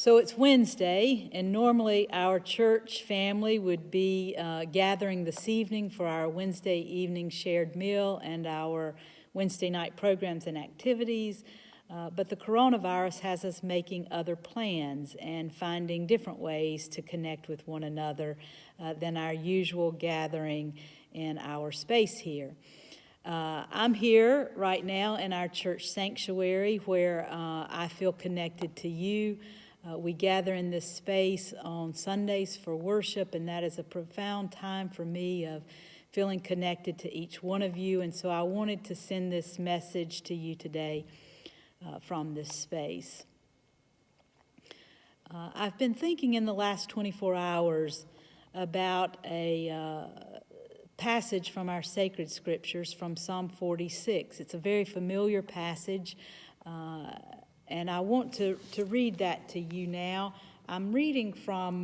So it's Wednesday, and normally our church family would be gathering this evening for our Wednesday evening shared meal and our Wednesday night programs and activities. But the coronavirus has us making other plans and finding different ways to connect with one another than our usual gathering in our space here. I'm here right now in our church sanctuary where I feel connected to you. We gather in this space on Sundays for worship, and that is a profound time for me of feeling connected to each one of you. And so I wanted to send this message to you today from this space. I've been thinking in the last 24 hours about a passage from our sacred scriptures from Psalm 46. It's a very familiar passage, and I want to read that to you now. I'm reading from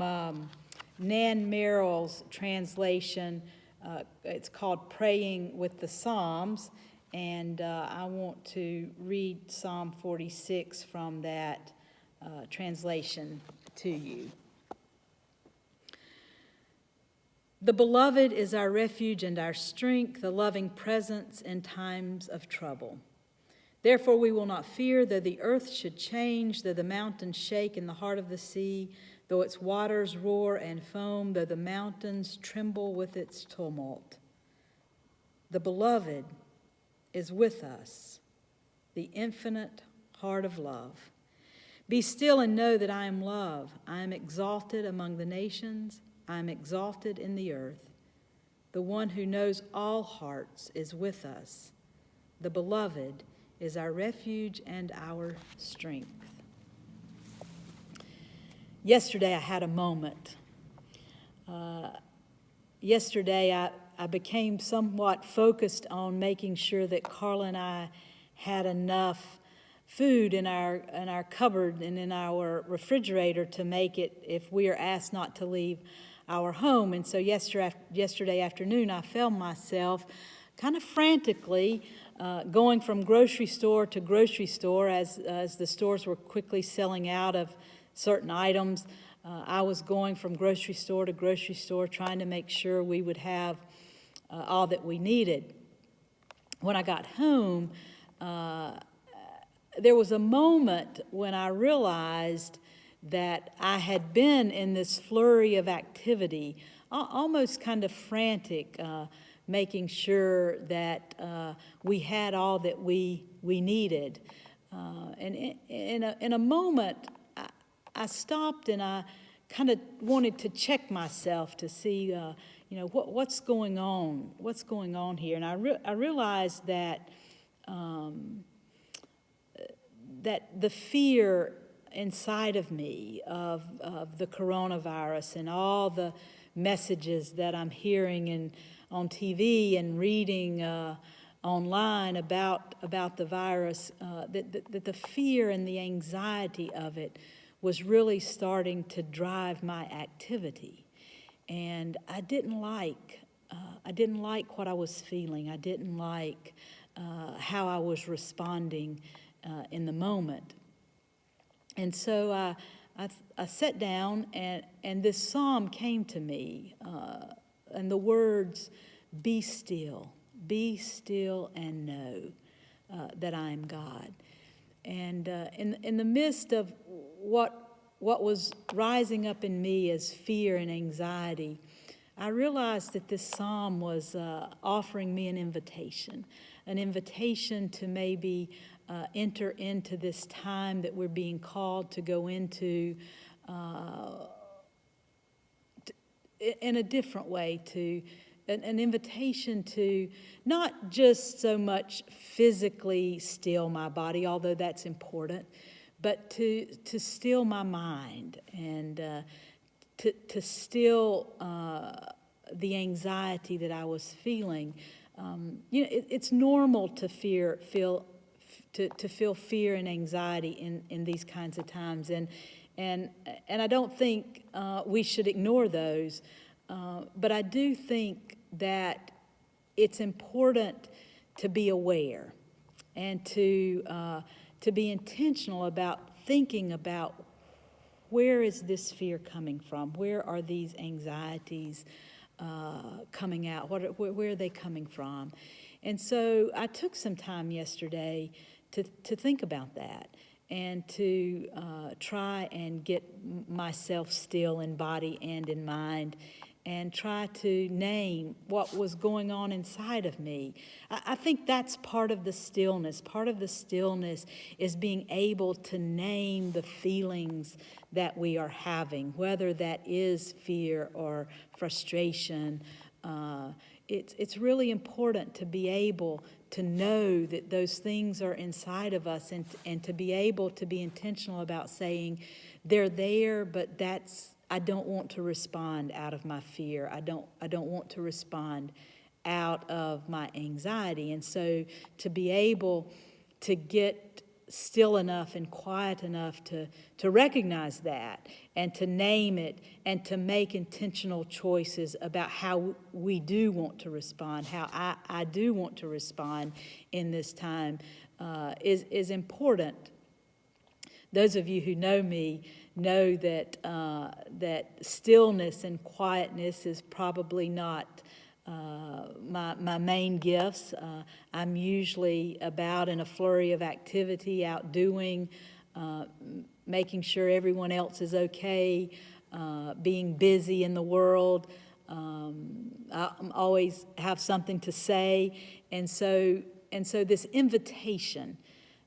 Nan Merrill's translation. It's called Praying with the Psalms, and I want to read Psalm 46 from that translation to you. The beloved is our refuge and our strength, a loving presence in times of trouble. Therefore we will not fear, though the earth should change, though the mountains shake in the heart of the sea, though its waters roar and foam, though the mountains tremble with its tumult. The beloved is with us, the infinite heart of love. Be still and know that I am love. I am exalted among the nations. I am exalted in the earth. The one who knows all hearts is with us. The beloved is our refuge and our strength. Yesterday I had a moment. Yesterday I became somewhat focused on making sure that Carla and I had enough food in our cupboard and in our refrigerator to make it if we are asked not to leave our home. And so yesterday afternoon I found myself kind of frantically going from grocery store to grocery store as the stores were quickly selling out of certain items. I was going from grocery store to grocery store trying to make sure we would have all that we needed. When I got home, there was a moment when I realized that I had been in this flurry of activity, almost kind of frantic, making sure that we had all that we needed. And in a moment, I stopped and I kind of wanted to check myself to see, what's going on? What's going on here? And I realized that that the fear inside of me of the coronavirus and all the messages that I'm hearing on TV and reading online about the virus, that the fear and the anxiety of it was really starting to drive my activity. And I didn't like what I was feeling. I didn't like how I was responding in the moment. And so I sat down and this psalm came to me, and the words, be still and know that I am God. And in the midst of what was rising up in me as fear and anxiety, I realized that this psalm was offering me an invitation to maybe enter into this time that we're being called to go into in a different way, to an invitation to not just so much physically still my body, although that's important, but to still my mind and to still the anxiety that I was feeling. It's normal to feel fear and anxiety in these kinds of times, and I don't think we should ignore those. But I do think that it's important to be aware and to be intentional about thinking about where is this fear coming from? Where are these anxieties coming out? Where are they coming from? And so I took some time yesterday to think about that and to try and get myself still in body and in mind, and try to name what was going on inside of me. I think that's part of the stillness. Part of the stillness is being able to name the feelings that we are having, whether that is fear or frustration. It's really important to be able to know that those things are inside of us, and to be able to be intentional about saying, they're there, but I don't want to respond out of my fear. I don't want to respond out of my anxiety. And so to be able to get still enough and quiet enough to recognize that and to name it and to make intentional choices about how we do want to respond, how I do want to respond in this time is important. Those of you who know me know that that stillness and quietness is probably not my main gifts. I'm usually about in a flurry of activity, out doing, making sure everyone else is okay, being busy in the world. I always have something to say, and so this invitation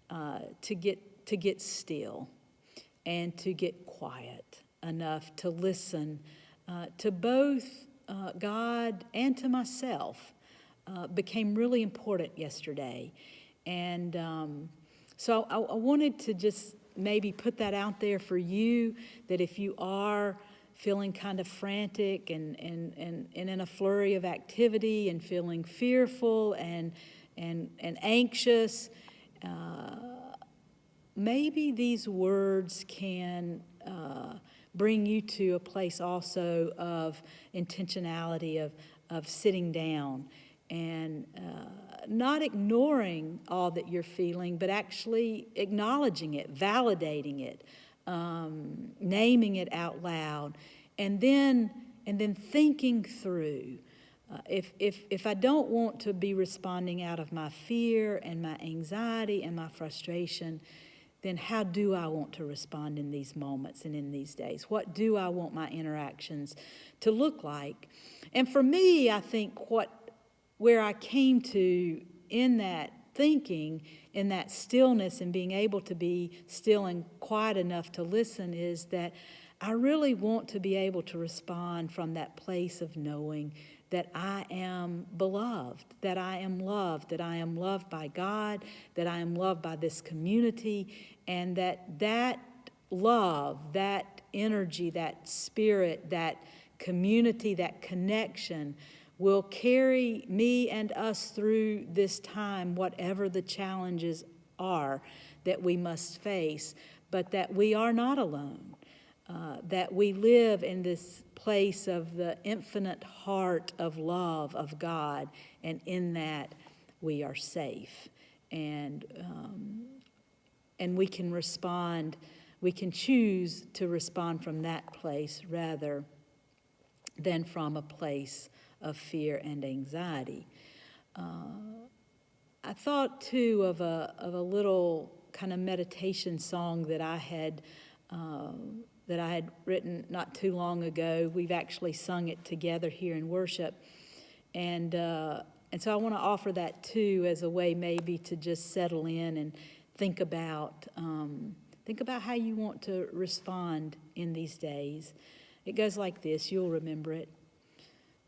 to get still and to get quiet enough to listen to both God and to myself became really important yesterday. And so I wanted to just maybe put that out there for you, that if you are feeling kind of frantic and in a flurry of activity and feeling fearful and anxious, maybe these words can bring you to a place also of intentionality, of sitting down and not ignoring all that you're feeling, but actually acknowledging it, validating it, naming it out loud, and then thinking through. If I don't want to be responding out of my fear and my anxiety and my frustration, then how do I want to respond in these moments and in these days? What do I want my interactions to look like? And for me, I think where I came to in that thinking, in that stillness and being able to be still and quiet enough to listen, is that I really want to be able to respond from that place of knowing that I am beloved, that I am loved by God, that I am loved by this community, and that love, that energy, that spirit, that community, that connection will carry me and us through this time, whatever the challenges are that we must face, but that we are not alone. That we live in this place of the infinite heart of love of God, and in that we are safe. And we can respond, we can choose to respond from that place rather than from a place of fear and anxiety. I thought too of a little kind of meditation song that I had written not too long ago. We've actually sung it together here in worship. And so I want to offer that too as a way maybe to just settle in and think about how you want to respond in these days. It goes like this, you'll remember it.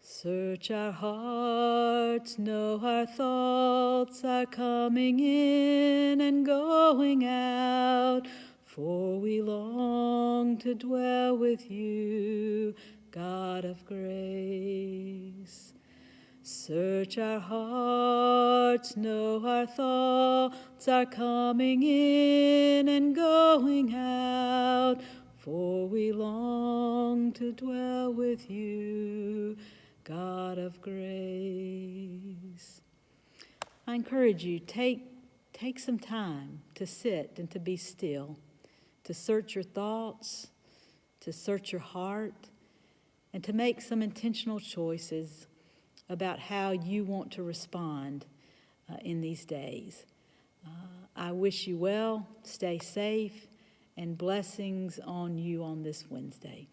Search our hearts, know our thoughts are coming in and going out, for we long to dwell with you, God of grace. Search our hearts, know our thoughts are coming in and going out, for we long to dwell with you, God of grace. I encourage you, take some time to sit and to be still, to search your thoughts, to search your heart, and to make some intentional choices about how you want to respond in these days. I wish you well, stay safe, and blessings on you on this Wednesday.